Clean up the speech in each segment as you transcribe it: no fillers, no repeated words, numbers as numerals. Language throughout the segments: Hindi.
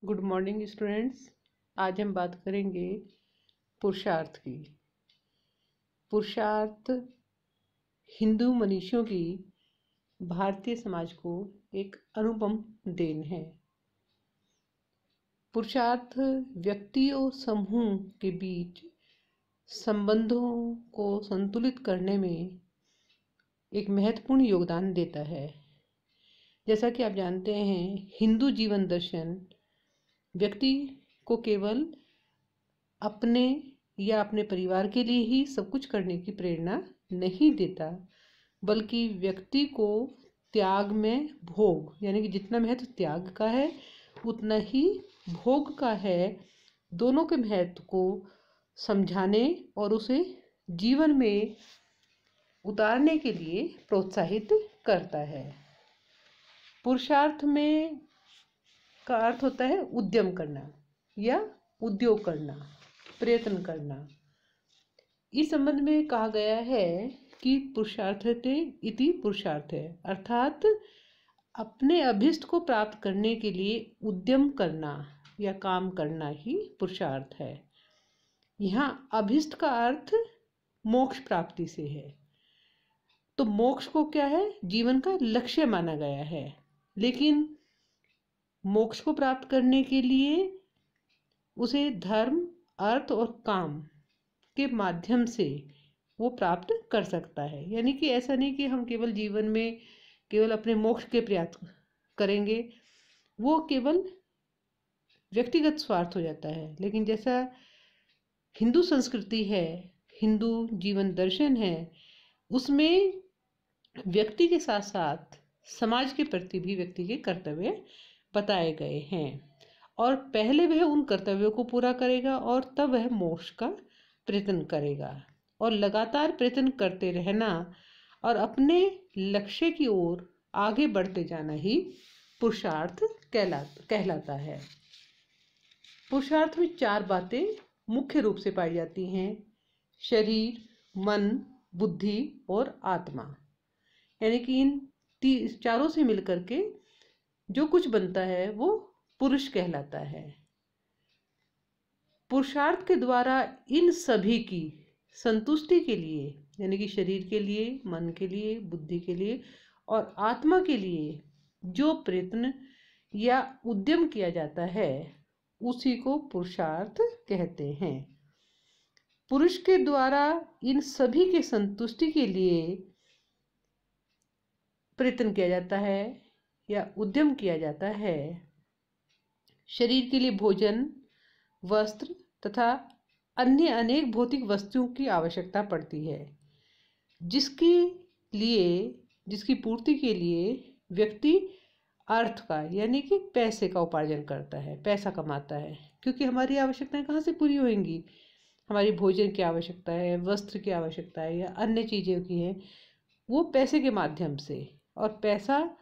Good morning students. आज हम बात करेंगे पुरुषार्थ की। पुरुषार्थ हिंदू मनीषियों की भारतीय समाज को एक अनुपम देन है। पुरुषार्थ व्यक्ति और समूह के बीच संबंधों को संतुलित करने में एक महत्वपूर्ण योगदान देता है। जैसा कि आप जानते हैं, हिंदू जीवन दर्शन व्यक्ति को केवल अपने या अपने परिवार के लिए ही सब कुछ करने की प्रेरणा नहीं देता, बल्कि व्यक्ति को त्याग में भोग, यानी कि जितना महत्व त्याग का है उतना ही भोग का है, दोनों के महत्व को समझाने और उसे जीवन में उतारने के लिए प्रोत्साहित करता है। पुरुषार्थ में का अर्थ होता है उद्यम करना या उद्योग करना, प्रयत्न करना। इस संबंध में कहा गया है कि पुरुषार्थते इति पुरुषार्थ है, अर्थात अपने अभिष्ट को प्राप्त करने के लिए उद्यम करना या काम करना ही पुरुषार्थ है। यहाँ अभिष्ट का अर्थ मोक्ष प्राप्ति से है। तो मोक्ष को क्या है, जीवन का लक्ष्य माना गया है, लेकिन मोक्ष को प्राप्त करने के लिए उसे धर्म, अर्थ और काम के माध्यम से वो प्राप्त कर सकता है। यानी कि ऐसा नहीं कि हम केवल जीवन में केवल अपने मोक्ष के प्रयास करेंगे, वो केवल व्यक्तिगत स्वार्थ हो जाता है। लेकिन जैसा हिंदू संस्कृति है, हिंदू जीवन दर्शन है, उसमें व्यक्ति के साथ साथ समाज के प्रति भी व्यक्ति के कर्तव्य बताए गए हैं, और पहले वह उन कर्तव्यों को पूरा करेगा और तब वह मोक्ष का प्रयत्न करेगा। और लगातार प्रयत्न करते रहना और अपने लक्ष्य की ओर आगे बढ़ते जाना ही पुरुषार्थ कहलाता है। पुरुषार्थ में 4 बातें मुख्य रूप से पाई जाती हैं: शरीर, मन, बुद्धि और आत्मा। यानी कि इन चारों से मिलकर के जो कुछ बनता है वो पुरुष कहलाता है। पुरुषार्थ के द्वारा इन सभी की संतुष्टि के लिए, यानी कि शरीर के लिए, मन के लिए, बुद्धि के लिए और आत्मा के लिए जो प्रयत्न या उद्यम किया जाता है उसी को पुरुषार्थ कहते हैं। पुरुष के द्वारा इन सभी के संतुष्टि के लिए प्रयत्न किया जाता है या उद्यम किया जाता है। शरीर के लिए भोजन, वस्त्र तथा अन्य अनेक भौतिक वस्तुओं की आवश्यकता पड़ती है, जिसकी पूर्ति के लिए व्यक्ति अर्थ का, यानी कि पैसे का उपार्जन करता है, पैसा कमाता है। क्योंकि हमारी आवश्यकताएं कहाँ से पूरी होंगी? हमारी भोजन की आवश्यकता है, वस्त्र की आवश्यकता है या अन्य चीज़ों की है, वो पैसे के माध्यम से, और पैसा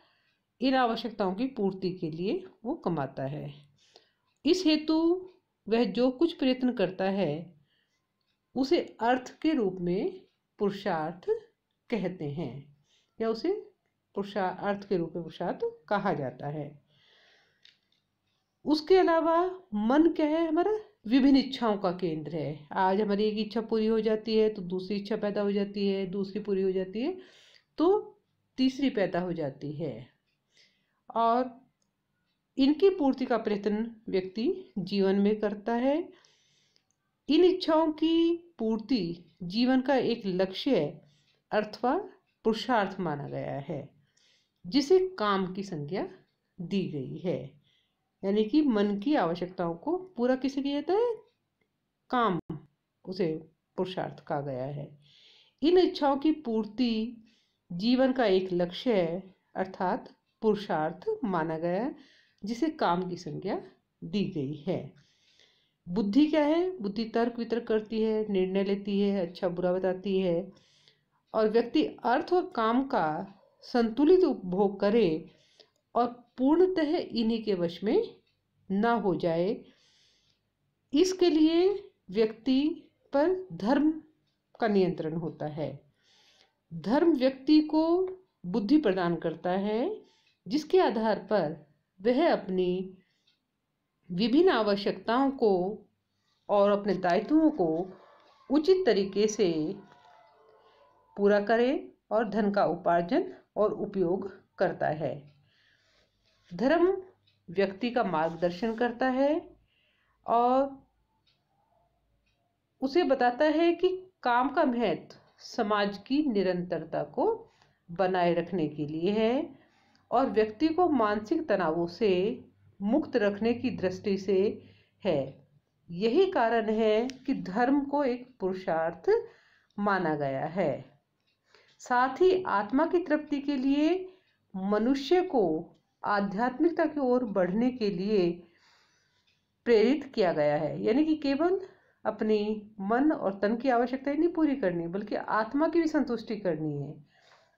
इन आवश्यकताओं की पूर्ति के लिए वो कमाता है। इस हेतु वह जो कुछ प्रयत्न करता है उसे अर्थ के रूप में पुरुषार्थ कहते हैं, या उसे अर्थ के रूप में पुरुषार्थ कहा जाता है। उसके अलावा मन क्या है? हमारा विभिन्न इच्छाओं का केंद्र है। आज हमारी एक इच्छा पूरी हो जाती है तो दूसरी इच्छा पैदा हो जाती है, दूसरी पूरी हो जाती है तो तीसरी पैदा हो जाती है, और इनकी पूर्ति का प्रयत्न व्यक्ति जीवन में करता है। इन इच्छाओं की पूर्ति जीवन का एक लक्ष्य अथवा पुरुषार्थ माना गया है, जिसे काम की संज्ञा दी गई है। यानी कि मन की आवश्यकताओं को पूरा किसे किया जाता है? काम, उसे पुरुषार्थ कहा गया है। इन इच्छाओं की पूर्ति जीवन का एक लक्ष्य है, अर्थात पुरुषार्थ माना गया, जिसे काम की संज्ञा दी गई है। बुद्धि क्या है? बुद्धि तर्क वितर्क करती है, निर्णय लेती है, अच्छा बुरा बताती है, और व्यक्ति अर्थ और काम का संतुलित उपभोग करे और पूर्णतः इन्हीं के वश में ना हो जाए, इसके लिए व्यक्ति पर धर्म का नियंत्रण होता है। धर्म व्यक्ति को बुद्धि प्रदान करता है, जिसके आधार पर वह अपनी विभिन्न आवश्यकताओं को और अपने दायित्वों को उचित तरीके से पूरा करे और धन का उपार्जन और उपयोग करता है। धर्म व्यक्ति का मार्गदर्शन करता है और उसे बताता है कि काम का महत्व समाज की निरंतरता को बनाए रखने के लिए है और व्यक्ति को मानसिक तनावों से मुक्त रखने की दृष्टि से है। यही कारण है कि धर्म को एक पुरुषार्थ माना गया है। साथ ही आत्मा की तृप्ति के लिए मनुष्य को आध्यात्मिकता की ओर बढ़ने के लिए प्रेरित किया गया है। यानी कि केवल अपनी मन और तन की आवश्यकताएं नहीं पूरी करनी, बल्कि आत्मा की भी संतुष्टि करनी है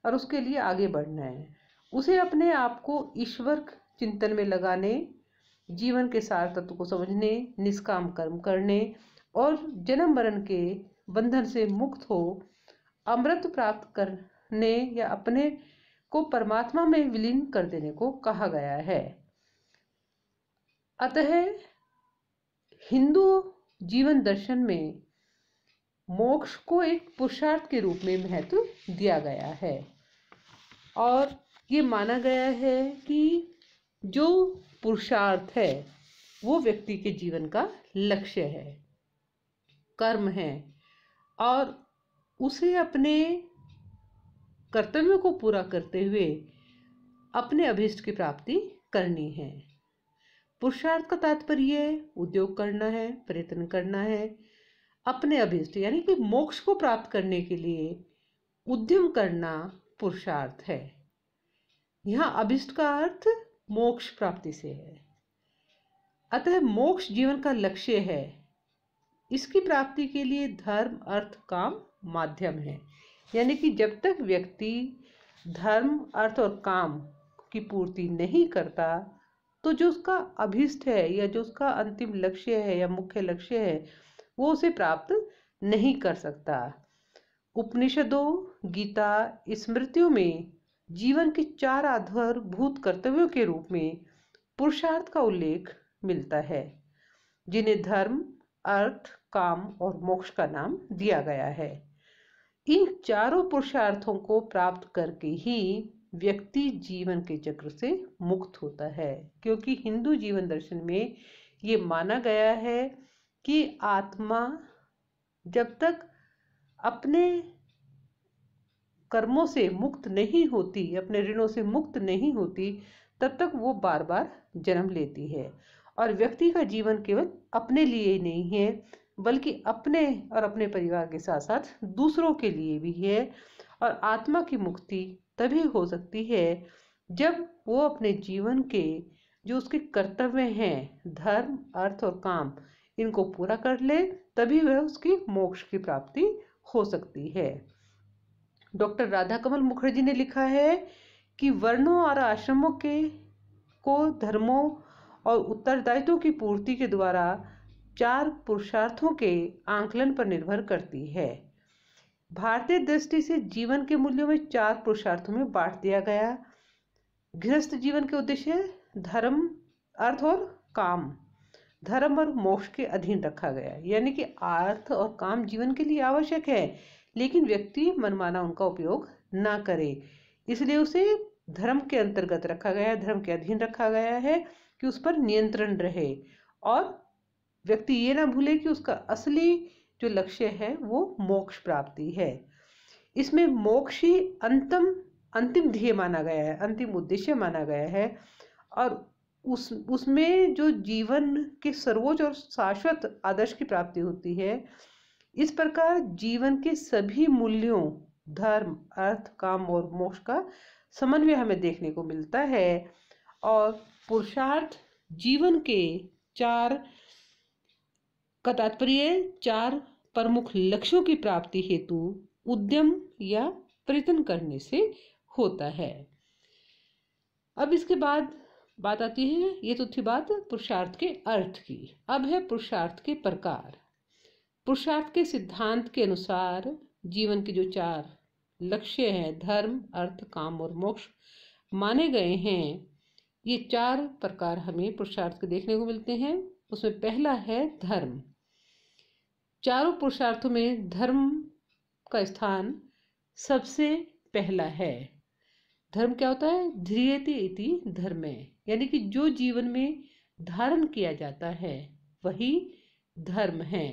और उसके लिए आगे बढ़ना है। उसे अपने आप को ईश्वर चिंतन में लगाने, जीवन के सार तत्व को समझने, निष्काम कर्म करने और जन्म मरण के बंधन से मुक्त हो अमृत प्राप्त करने या अपने को परमात्मा में विलीन कर देने को कहा गया है। अतः हिंदू जीवन दर्शन में मोक्ष को एक पुरुषार्थ के रूप में महत्व दिया गया है और ये माना गया है कि जो पुरुषार्थ है वो व्यक्ति के जीवन का लक्ष्य है, कर्म है और उसे अपने कर्तव्यों को पूरा करते हुए अपने अभीष्ट की प्राप्ति करनी है। पुरुषार्थ का तात्पर्य उद्योग करना है, प्रयत्न करना है, अपने अभीष्ट यानी कि मोक्ष को प्राप्त करने के लिए उद्यम करना पुरुषार्थ है। यहाँ अभीष्ट का अर्थ मोक्ष प्राप्ति से है। अतः मोक्ष जीवन का लक्ष्य है। इसकी प्राप्ति के लिए धर्म, अर्थ, काम माध्यम है। यानी कि जब तक व्यक्ति धर्म, अर्थ और काम की पूर्ति नहीं करता तो जो उसका अभीष्ट है या जो उसका अंतिम लक्ष्य है या मुख्य लक्ष्य है वो उसे प्राप्त नहीं कर सकता। उपनिषदों, गीता, स्मृतियों में जीवन के 4 आधारभूत कर्तव्यों के रूप में पुरुषार्थ का उल्लेख मिलता है, जिन्हें धर्म, अर्थ, काम और मोक्ष का नाम दिया गया है। इन चारों पुरुषार्थों को प्राप्त करके ही व्यक्ति जीवन के चक्र से मुक्त होता है, क्योंकि हिंदू जीवन दर्शन में ये माना गया है कि आत्मा जब तक अपने कर्मों से मुक्त नहीं होती, अपने ऋणों से मुक्त नहीं होती, तब तक वो बार बार जन्म लेती है और व्यक्ति का जीवन केवल अपने लिए ही नहीं है बल्कि अपने और अपने परिवार के साथ साथ दूसरों के लिए भी है। और आत्मा की मुक्ति तभी हो सकती है जब वो अपने जीवन के जो उसके कर्तव्य हैं, धर्म, अर्थ और काम, इनको पूरा कर ले, तभी वह उसकी मोक्ष की प्राप्ति हो सकती है। डॉक्टर राधाकमल मुखर्जी ने लिखा है कि वर्णों और आश्रमों को धर्मों और उत्तरदायित्वों की पूर्ति के द्वारा 4 पुरुषार्थों के आंकलन पर निर्भर करती है। भारतीय दृष्टि से जीवन के मूल्यों में 4 पुरुषार्थों में बांट दिया गया। गृहस्थ जीवन के उद्देश्य धर्म, अर्थ और काम, धर्म और मोक्ष के अधीन रखा गया। यानी कि अर्थ और काम जीवन के लिए आवश्यक है, लेकिन व्यक्ति मनमाना उनका उपयोग ना करे, इसलिए उसे धर्म के अंतर्गत रखा गया है, धर्म के अधीन रखा गया है कि उस पर नियंत्रण रहे और व्यक्ति ये ना भूले कि उसका असली जो लक्ष्य है वो मोक्ष प्राप्ति है। इसमें मोक्ष ही अंतिम ध्येय माना गया है, अंतिम उद्देश्य माना गया है और उसमें जो जीवन के सर्वोच्च और शाश्वत आदर्श की प्राप्ति होती है। इस प्रकार जीवन के सभी मूल्यों, धर्म, अर्थ, काम और मोक्ष का समन्वय हमें देखने को मिलता है और पुरुषार्थ जीवन के 4 का तात्पर्य 4 प्रमुख लक्ष्यों की प्राप्ति हेतु उद्यम या प्रयत्न करने से होता है। अब इसके बाद बात आती है, ये तो थी बात पुरुषार्थ के अर्थ की। अब है पुरुषार्थ के प्रकार। पुरुषार्थ के सिद्धांत के अनुसार जीवन के जो 4 लक्ष्य हैं, धर्म, अर्थ, काम और मोक्ष माने गए हैं, ये 4 प्रकार हमें पुरुषार्थ के देखने को मिलते हैं। उसमें पहला है धर्म। चारों पुरुषार्थों में धर्म का स्थान सबसे पहला है। धर्म क्या होता है? ध्रियते इति धर्मे, यानी कि जो जीवन में धारण किया जाता है वही धर्म है।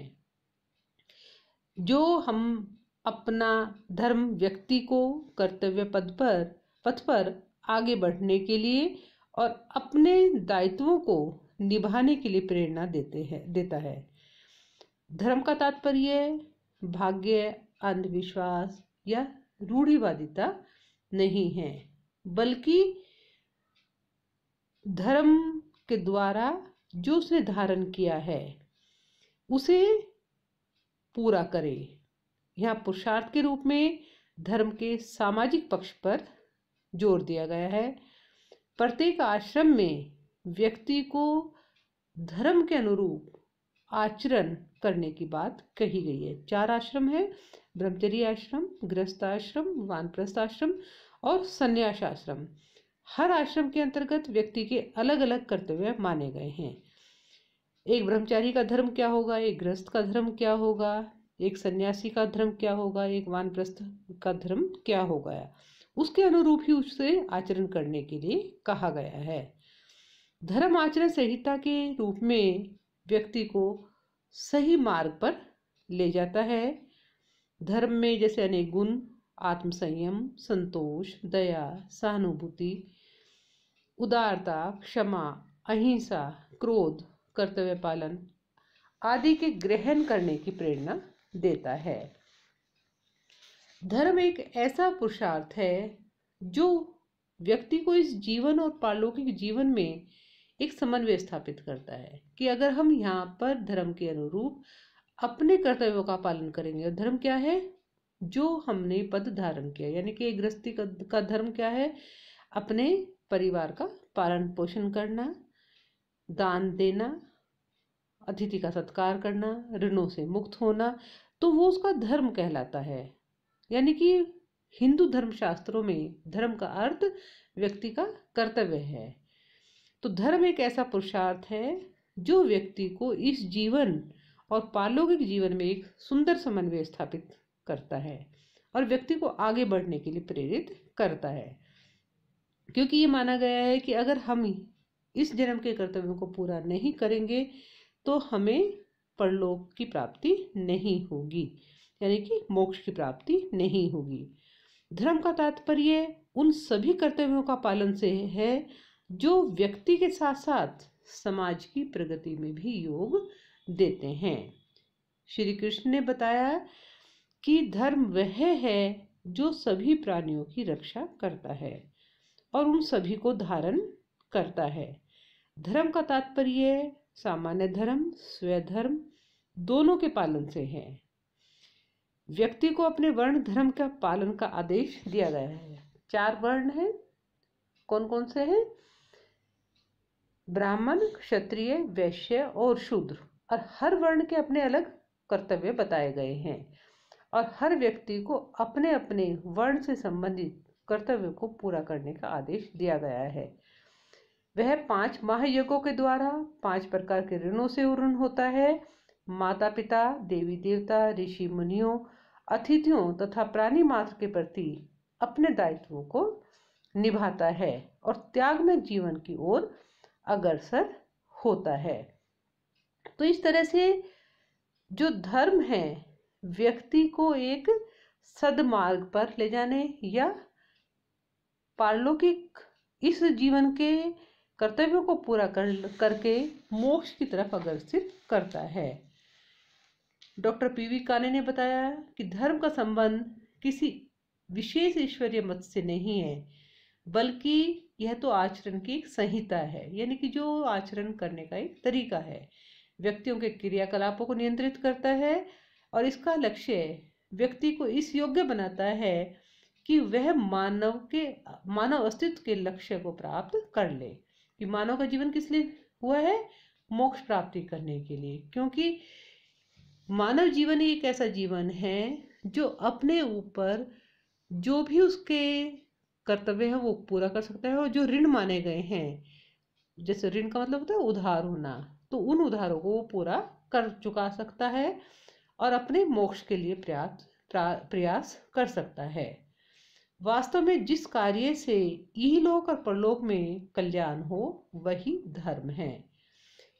जो हम अपना धर्म व्यक्ति को कर्तव्य पथ पर आगे बढ़ने के लिए और अपने दायित्वों को निभाने के लिए प्रेरणा देता है। धर्म का तात्पर्य भाग्य, अंधविश्वास या रूढ़िवादिता नहीं है, बल्कि धर्म के द्वारा जो उसने धारण किया है उसे पूरा करे। यहाँ पुरुषार्थ के रूप में धर्म के सामाजिक पक्ष पर जोर दिया गया है। प्रत्येक आश्रम में व्यक्ति को धर्म के अनुरूप आचरण करने की बात कही गई है। 4 आश्रम है: ब्रह्मचर्य आश्रम, गृहस्थ आश्रम, वानप्रस्थ आश्रम और संन्यास आश्रम। हर आश्रम के अंतर्गत व्यक्ति के अलग अलग कर्तव्य माने गए हैं। एक ब्रह्मचारी का धर्म क्या होगा, एक गृहस्थ का धर्म क्या होगा, एक सन्यासी का धर्म क्या होगा, एक वानप्रस्थ का धर्म क्या होगा, उसके अनुरूप ही उससे आचरण करने के लिए कहा गया है। धर्म आचरण संहिता के रूप में व्यक्ति को सही मार्ग पर ले जाता है। धर्म में जैसे अनेक गुण, आत्मसंयम, संतोष, दया, सहानुभूति, उदारता, क्षमा, अहिंसा, क्रोध, कर्तव्य पालन आदि के ग्रहण करने की प्रेरणा देता है। धर्म एक ऐसा पुरुषार्थ है जो व्यक्ति को इस जीवन और पारलौकिक जीवन में एक समन्वय स्थापित करता है कि अगर हम यहाँ पर धर्म के अनुरूप अपने कर्तव्यों का पालन करेंगे। और धर्म क्या है? जो हमने पद धारण किया, यानी कि गृहस्थी का धर्म क्या है? अपने परिवार का पालन पोषण करना, दान देना, अतिथि का सत्कार करना, ऋणों से मुक्त होना, तो वो उसका धर्म कहलाता है। यानी कि हिंदू धर्मशास्त्रों में धर्म का अर्थ व्यक्ति का कर्तव्य है। तो धर्म एक ऐसा पुरुषार्थ है जो व्यक्ति को इस जीवन और पारलौकिक जीवन में एक सुंदर समन्वय स्थापित करता है और व्यक्ति को आगे बढ़ने के लिए प्रेरित करता है। क्योंकि ये माना गया है कि अगर हम इस जन्म के कर्तव्यों को पूरा नहीं करेंगे तो हमें परलोक की प्राप्ति नहीं होगी, यानी कि मोक्ष की प्राप्ति नहीं होगी। धर्म का तात्पर्य उन सभी कर्तव्यों का पालन से है जो व्यक्ति के साथ साथ समाज की प्रगति में भी योग देते हैं। श्री कृष्ण ने बताया कि धर्म वह है जो सभी प्राणियों की रक्षा करता है और उन सभी को धारण करता है। धर्म का तात्पर्य सामान्य धर्म, स्वधर्म दोनों के पालन से है। व्यक्ति को अपने वर्ण धर्म का पालन का आदेश दिया गया है। 4 वर्ण हैं। कौन कौन से हैं? ब्राह्मण, क्षत्रिय, वैश्य और शूद्र। और हर वर्ण के अपने अलग कर्तव्य बताए गए हैं और हर व्यक्ति को अपने अपने वर्ण से संबंधित कर्तव्य को पूरा करने का आदेश दिया गया है। वह 5 महायज्ञों के द्वारा 5 प्रकार के ऋणों से उन्मुक्त होता है। माता पिता, देवी देवता, ऋषि मुनियों, अतिथियों तथा प्राणी मात्र के प्रति अपने दायित्वों को निभाता है और त्याग में जीवन की ओर अग्रसर होता है। तो इस तरह से जो धर्म है व्यक्ति को एक सद्मार्ग पर ले जाने या पारलौकिक इस जीवन के कर्तव्यों को पूरा करके मोक्ष की तरफ अग्रसित करता है। डॉक्टर पीवी काने ने बताया कि धर्म का संबंध किसी विशेष ईश्वरीय मत से नहीं है, बल्कि यह तो आचरण की एक संहिता है, यानी कि जो आचरण करने का एक तरीका है, व्यक्तियों के क्रियाकलापों को नियंत्रित करता है और इसका लक्ष्य व्यक्ति को इस योग्य बनाता है कि वह मानव अस्तित्व के लक्ष्य को प्राप्त कर ले। कि मानव का जीवन किस लिए हुआ है? मोक्ष प्राप्ति करने के लिए। क्योंकि मानव जीवन ही एक ऐसा जीवन है जो अपने ऊपर जो भी उसके कर्तव्य है वो पूरा कर सकता है और जो ऋण माने गए हैं जैसे ऋण का मतलब होता है उधार होना, तो उन उधारों को वो पूरा कर चुका सकता है और अपने मोक्ष के लिए प्रयास कर सकता है। वास्तव में जिस कार्य से इहलोक और परलोक में कल्याण हो वही धर्म है।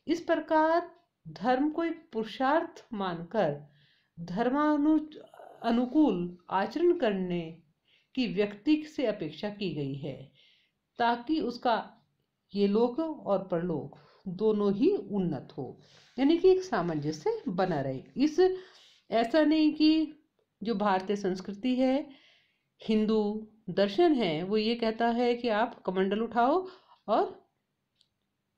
इस प्रकार धर्म को एक पुरुषार्थ मानकर अनुकूल आचरण करने की व्यक्ति से अपेक्षा की गई है, ताकि उसका ये लोक और परलोक दोनों ही उन्नत हो, यानी कि एक सामंजस्य बना रहे। इस ऐसा नहीं कि जो भारतीय संस्कृति है, हिंदू दर्शन है, वो ये कहता है कि आप कमंडल उठाओ और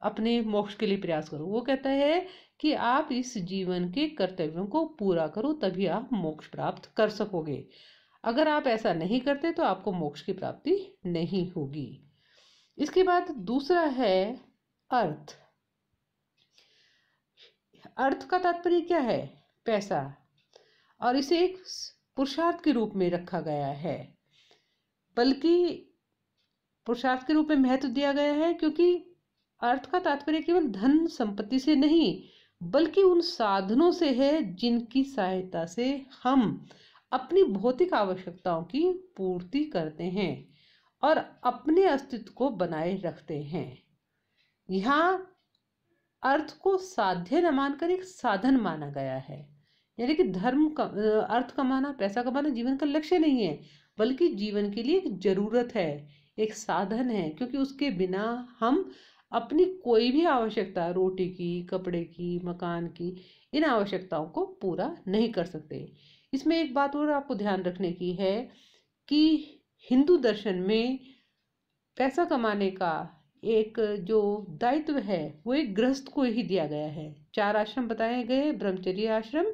अपने मोक्ष के लिए प्रयास करो। वो कहता है कि आप इस जीवन के कर्तव्यों को पूरा करो, तभी आप मोक्ष प्राप्त कर सकोगे। अगर आप ऐसा नहीं करते तो आपको मोक्ष की प्राप्ति नहीं होगी। इसके बाद दूसरा है अर्थ। अर्थ का तात्पर्य क्या है? पैसा, और इसे एक पुरुषार्थ के रूप में रखा गया है, बल्कि पुरुषार्थ के रूप में महत्व दिया गया है, क्योंकि अर्थ का तात्पर्य केवल धन संपत्ति से नहीं, बल्कि उन साधनों से है जिनकी सहायता से हम अपनी भौतिक आवश्यकताओं की पूर्ति करते हैं और अपने अस्तित्व को बनाए रखते हैं। यहाँ अर्थ को साध्य न मानकर एक साधन माना गया है, यानी कि अर्थ कमाना, पैसा कमाना जीवन का लक्ष्य नहीं है, बल्कि जीवन के लिए एक जरूरत है, एक साधन है, क्योंकि उसके बिना हम अपनी कोई भी आवश्यकता, रोटी की, कपड़े की, मकान की, इन आवश्यकताओं को पूरा नहीं कर सकते। इसमें एक बात और आपको ध्यान रखने की है कि हिंदू दर्शन में पैसा कमाने का एक जो दायित्व है वो एक गृहस्थ को ही दिया गया है। 4 आश्रम बताए गए, ब्रह्मचर्य आश्रम,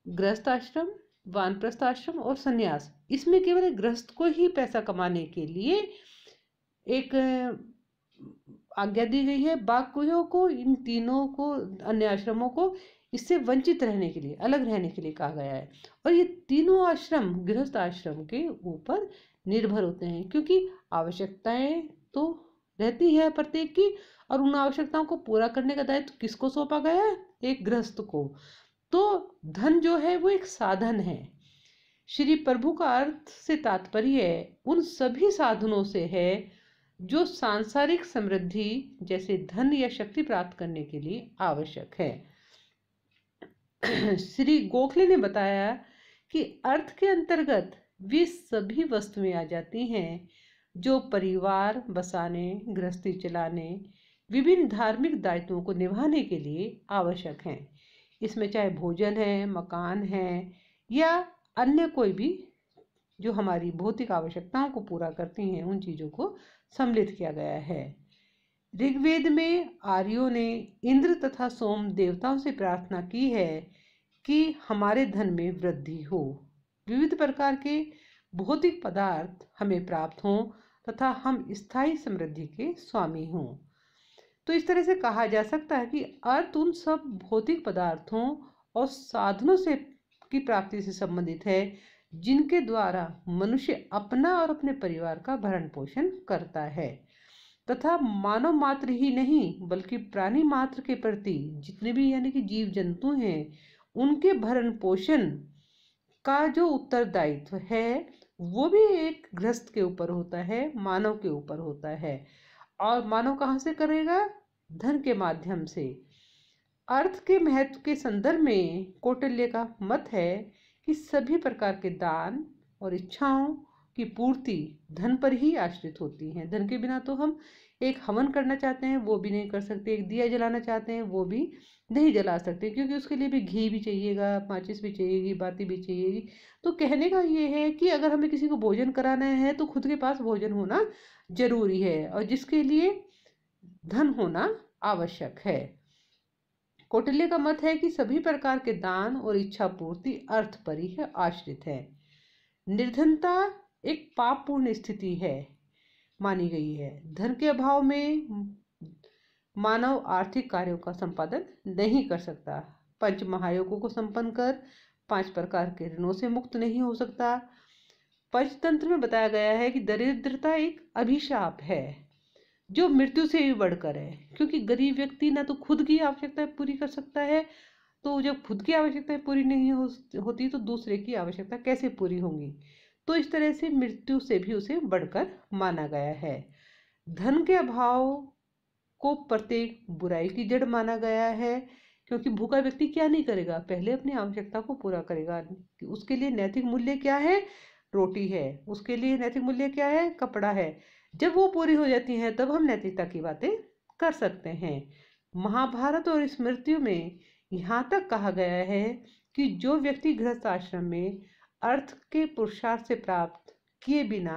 गृहस्थ आश्रम, वानप्रस्थ आश्रम और संन्यास। इसमें केवल एक गृहस्थ को ही पैसा कमाने के लिए एक आज्ञा दी गई है। बाकियों को, इन तीनों को, अन्य आश्रमों को इससे वंचित रहने के लिए, अलग रहने के लिए कहा गया है। और ये तीनों आश्रम गृहस्थ आश्रम के ऊपर निर्भर होते हैं, क्योंकि आवश्यकताएं तो रहती है प्रत्येक की, और उन आवश्यकताओं को पूरा करने का दायित्व किसको सौंपा गया है? एक गृहस्थ को। तो धन जो है वो एक साधन है। श्री प्रभु का अर्थ से तात्पर्य उन सभी साधनों से है जो सांसारिक समृद्धि जैसे धन या शक्ति प्राप्त करने के लिए आवश्यक है। श्री गोखले ने बताया कि अर्थ के अंतर्गत वे सभी वस्तुएं आ जाती हैं जो परिवार बसाने, गृहस्थी चलाने, विभिन्न धार्मिक दायित्वों को निभाने के लिए आवश्यक हैं। इसमें चाहे भोजन है, मकान है, या अन्य कोई भी जो हमारी भौतिक आवश्यकताओं को पूरा करती हैं, उन चीज़ों को सम्मिलित किया गया है। ऋग्वेद में आर्यों ने इंद्र तथा सोम देवताओं से प्रार्थना की है कि हमारे धन में वृद्धि हो, विविध प्रकार के भौतिक पदार्थ हमें प्राप्त हों तथा हम स्थायी समृद्धि के स्वामी हों। तो इस तरह से कहा जा सकता है कि अर्थ उन सब भौतिक पदार्थों और साधनों से की प्राप्ति से संबंधित है जिनके द्वारा मनुष्य अपना और अपने परिवार का भरण पोषण करता है, तथा मानव मात्र ही नहीं बल्कि प्राणी मात्र के प्रति जितने भी यानी कि जीव जंतु हैं, उनके भरण पोषण का जो उत्तरदायित्व है वो भी एक गृहस्थ के ऊपर होता है, मानव के ऊपर होता है। और मानव कहाँ से करेगा? धन के माध्यम से। अर्थ के महत्व के संदर्भ में कौटिल्य का मत है कि सभी प्रकार के दान और इच्छाओं की पूर्ति धन पर ही आश्रित होती हैं। धन के बिना तो हम एक हवन करना चाहते हैं वो भी नहीं कर सकते, एक दिया जलाना चाहते हैं वो भी नहीं जला सकते, क्योंकि उसके लिए भी घी भी चाहिएगा, माचिस भी चाहिएगी, बाती भी चाहिएगी। तो कहने का ये है कि अगर हमें किसी को भोजन कराना है तो खुद के पास भोजन होना जरूरी है, और जिसके लिए धन होना आवश्यक है। कौटिल्य का मत है कि सभी प्रकार के दान और इच्छा पूर्ति अर्थ पर ही आश्रित है। निर्धनता एक पापपूर्ण स्थिति है मानी गई है। धन के अभाव में मानव आर्थिक कार्यों का संपादन नहीं कर सकता, 5 महायोगों को संपन्न कर 5 प्रकार के ऋणों से मुक्त नहीं हो सकता। पंचतंत्र में बताया गया है कि दरिद्रता एक अभिशाप है जो मृत्यु से भी बढ़कर है, क्योंकि गरीब व्यक्ति ना तो खुद की आवश्यकताएं पूरी कर सकता है, तो जब खुद की आवश्यकताएं पूरी नहीं होती तो दूसरे की आवश्यकता कैसे पूरी होंगी। तो इस तरह से मृत्यु से भी उसे बढ़कर माना गया है। धन के अभाव को प्रत्येक बुराई की जड़ माना गया है, क्योंकि भूखा व्यक्ति क्या नहीं करेगा, पहले अपनी आवश्यकता को पूरा करेगा। उसके लिए नैतिक मूल्य क्या है, रोटी है। उसके लिए नैतिक मूल्य क्या है, कपड़ा है। जब वो पूरी हो जाती है तब हम नैतिकता की बातें कर सकते हैं। महाभारत और स्मृतियों में यहाँ तक कहा गया है कि जो व्यक्ति गृहस्थ आश्रम में अर्थ के पुरुषार्थ से प्राप्त किए बिना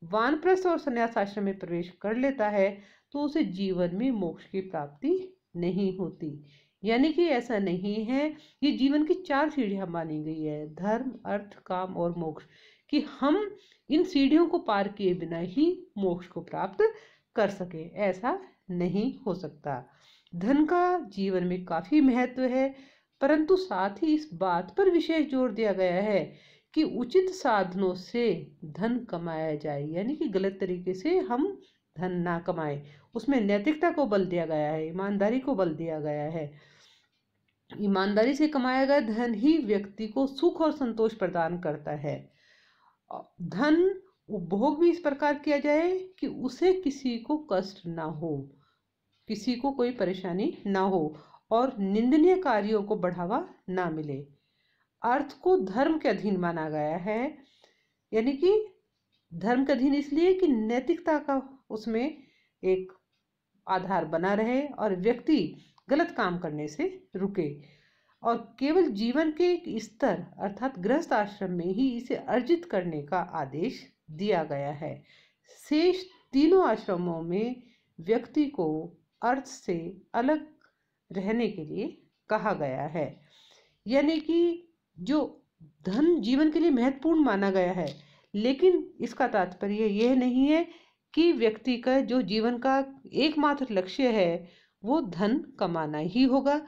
वानप्रस्थ और संन्यास आश्रम में प्रवेश कर लेता है तो उसे जीवन में मोक्ष की प्राप्ति नहीं होती। यानी कि ऐसा नहीं है, ये जीवन की 4 सीढ़ियां मानी गई है, धर्म, अर्थ, काम और मोक्ष, कि हम इन सीढ़ियों को पार किए बिना ही मोक्ष को प्राप्त कर सके, ऐसा नहीं हो सकता। धन का जीवन में काफी महत्व है, परंतु साथ ही इस बात पर विशेष जोर दिया गया है कि उचित साधनों से धन कमाया जाए, यानी कि गलत तरीके से हम धन ना कमाएं। उसमें नैतिकता को बल दिया गया है, ईमानदारी को बल दिया गया है। ईमानदारी से कमाया गया धन ही व्यक्ति को सुख और संतोष प्रदान करता है। धन उपभोग भी इस प्रकार किया जाए कि उसे किसी को कष्ट ना हो, किसी को कोई परेशानी ना हो और निंदनीय कार्यों को बढ़ावा ना मिले। अर्थ को धर्म के अधीन माना गया है, यानी कि धर्म के अधीन इसलिए कि नैतिकता का उसमें एक आधार बना रहे और व्यक्ति गलत काम करने से रुके, और केवल जीवन के एक स्तर अर्थात गृहस्थ आश्रम में ही इसे अर्जित करने का आदेश दिया गया है। शेष तीनों आश्रमों में व्यक्ति को अर्थ से अलग रहने के लिए कहा गया है। यानी कि जो धन जीवन के लिए महत्वपूर्ण माना गया है, लेकिन इसका तात्पर्य यह नहीं है कि व्यक्ति का जो जीवन का एकमात्र लक्ष्य है वो धन कमाना ही होगा,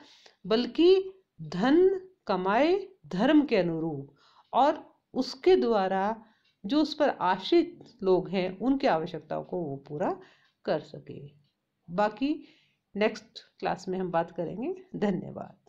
बल्कि धन कमाए धर्म के अनुरूप और उसके द्वारा जो उस पर आश्रित लोग हैं उनकी आवश्यकताओं को वो पूरा कर सके। बाकी नेक्स्ट क्लास में हम बात करेंगे। धन्यवाद।